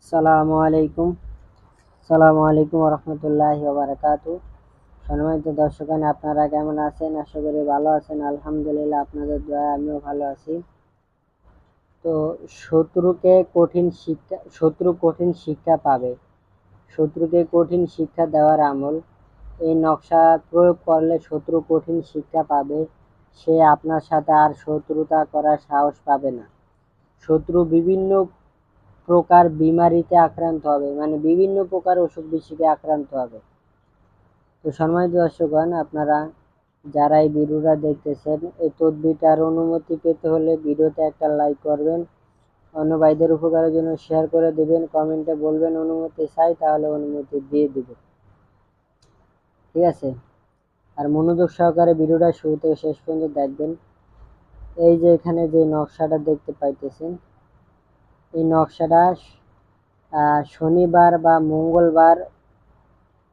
সালামু আলাইকুম রহমতুল্লাহি ওয়া বারাকাতুহু। সম্মানিত দর্শকগণ, আপনারা কেমন আছেন? আশা করি ভালো আছেন। আলহামদুলিল্লাহ, আপনাদের দোয়ায় আমিও ভালো আছি। তো শত্রু কঠিন শিক্ষা পাবে। শত্রুকে কঠিন শিক্ষা দেওয়ার আমল। এই নকশা প্রয়োগ করলে শত্রু কঠিন শিক্ষা পাবে। সে আপনার সাথে আর শত্রুতা করার সাহস পাবে না। শত্রু বিভিন্ন প্রকার বিমারিতে আক্রান্ত হবে, মানে বিভিন্ন প্রকার অসুখ বিসুখে আক্রান্ত হবে। তো সম্মানিত দর্শকগণ, আপনারা যারা এই ভিডিওটা দেখতেছেন, এই তদবিরটার অনুমতি পেতে হলে ভিডিওতে একটা লাইক করবেন, অন্য ভাইদের উপকারের জন্য শেয়ার করে দেবেন, কমেন্টে বলবেন অনুমতি চাই, তাহলে অনুমতি দিয়ে দিব। ঠিক আছে? আর মনোযোগ সহকারে ভিডিওটা শুরু থেকে শেষ পর্যন্ত দেখবেন। এই যে এখানে যে নকশাটা দেখতে পাইতেছেন, এই নকশাটা শনিবার বা মঙ্গলবার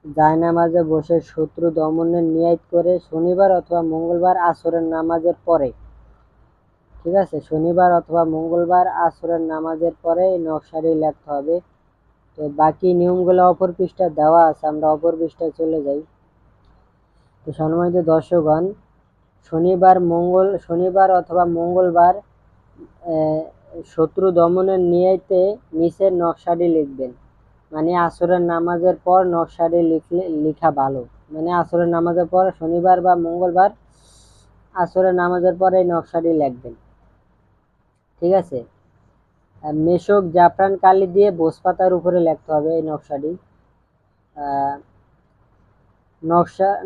জায়নামাজে বসে শত্রু দমনের নিয়ত করে শনিবার অথবা মঙ্গলবার আসরের নামাজের পরে, ঠিক আছে, শনিবার অথবা মঙ্গলবার আসরের নামাজের পরে এই নকশাটি লিখতে হবে। তো বাকি নিয়মগুলো অপর পৃষ্ঠা দেওয়া আছে, আমরা অপর পৃষ্ঠায় চলে যাই। তো সম্মানিত দর্শকগণ, শনিবার অথবা মঙ্গলবার শত্রু দমনের নিয়তে নিচের নকশাটি লিখবেন। মানে আসরের নামাজের পর নকশাটি লিখা ভালো। মানে আসরের নামাজের পর, শনিবার বা মঙ্গলবার আসরের নামাজের পর এই নকশাটি লিখবেন। ঠিক আছে? মেশক জাফরান কালি দিয়ে বোসপাতার উপরে লিখতে হবে এই নকশাটি।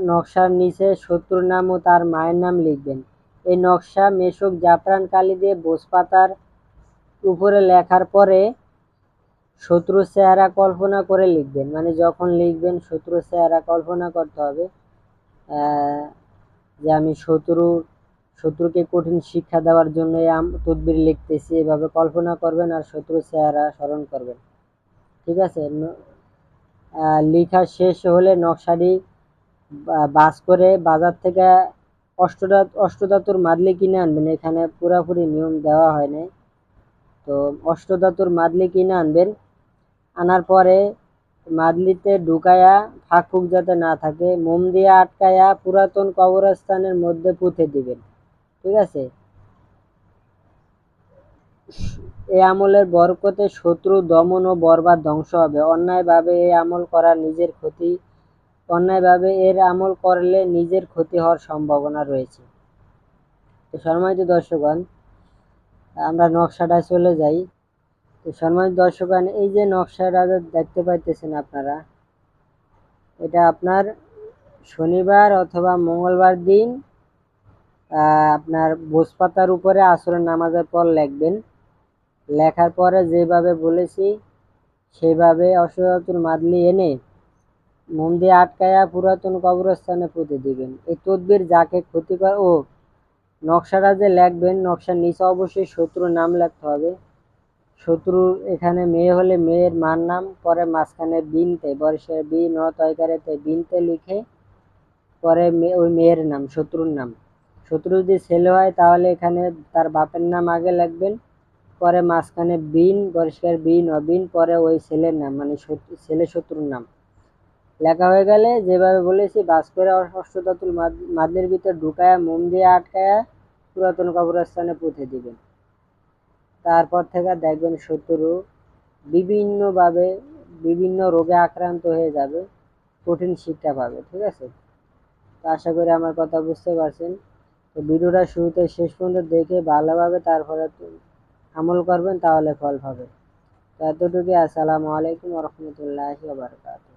নকশার নিচে শত্রুর নাম ও তার মায়ের নাম লিখবেন। এই নকশা মেশক জাফরান কালি দিয়ে বোসপাতার উপরে লেখার পরে শত্রুর চেহারা কল্পনা করে লিখবেন। মানে যখন লিখবেন শত্রুর চেহারা কল্পনা করতে হবে, যে আমি শত্রুকে কঠিন শিক্ষা দেওয়ার জন্য তদবির লিখতেছি, এভাবে কল্পনা করবেন আর শত্রুর চেহারা স্মরণ করবেন। ঠিক আছে? লেখা শেষ হলে নকশাটি বাস করে বাজার থেকে অষ্টধাতুর মাদলি কিনে আনবেন। এখানে পুরাপুরি নিয়ম দেওয়া হয় নাই। তো অষ্টধাতুর মাদলি কিনে আনবেন। আনার পরে মাদলিতে ঢুকায়া ফাঁক ফুক যাতে না থাকে, মোম দিয়ে আটকায়া পুরাতন কবরস্থানের মধ্যে পুঁতে দিবেন। ঠিক আছে? এই আমলের বরকতে শত্রু দমন ও বরবাদ ধ্বংস হবে। অন্যায়ভাবে এর আমল করলে নিজের ক্ষতি হওয়ার সম্ভাবনা রয়েছে। তো সম্মানিত দর্শকগণ, আমরা নকশাটায় চলে যাই। তো সম্মানিত দর্শকগণ, এই যে নকশাটা দেখতে পাইতেছেন আপনারা, এটা আপনার শনিবার অথবা মঙ্গলবার দিন আপনার বোসপাতার উপরে আসরের নামাজের পর লিখবেন। লেখার পরে যেভাবে বলেছি সেইভাবে অষ্টধাতুর মাদলি এনে মোম দিয়ে আটকায়া পুরাতন কবরস্থানে পুঁতে দিবেন। এই তদবির যাকে ক্ষতি করে নকশাটা যে লিখবেন, নকশার নিচে অবশ্যই শত্রুর নাম লিখতে হবে। শত্রুর এখানে মেয়ে হলে মেয়ের মার নাম, পরে মাঝখানে বিনতে, বর্ষের বি ন তয়কারেতে বিনতে লিখে পরে ওই মেয়ের নাম, শত্রুর নাম। শত্রু যদি ছেলে হয় তাহলে এখানে তার বাপের নাম আগে লিখবেন, পরে মাঝখানে বিন, বর্ষের বি ন বিন, পরে ওই ছেলের নাম, মানে ছেলে শত্রুর নাম লেখা হয়ে গেলে যেভাবে বলেছি বাস করে অষ্টধাতুর মাদলির ভিতর ঢুকায়া মোম দিয়ে আটকায়া পুরাতন কবরস্থানে পুঁতে দিবেন। তারপর থেকে দেখবেন শত্রু বিভিন্নভাবে বিভিন্ন রোগে আক্রান্ত হয়ে যাবে, কঠিন শিক্ষা পাবে। ঠিক আছে? তো আশা করি আমার কথা বুঝতে পারছেন। তো ভিডিওটা শুরুতে শেষ পর্যন্ত দেখে ভালোভাবে তারপরে আমল করবেন, তাহলে ফল পাবে। তো এতটুকু। আসসালামু আলাইকুম রহমতুল্লাহি ওয়া বারাকাতুহু।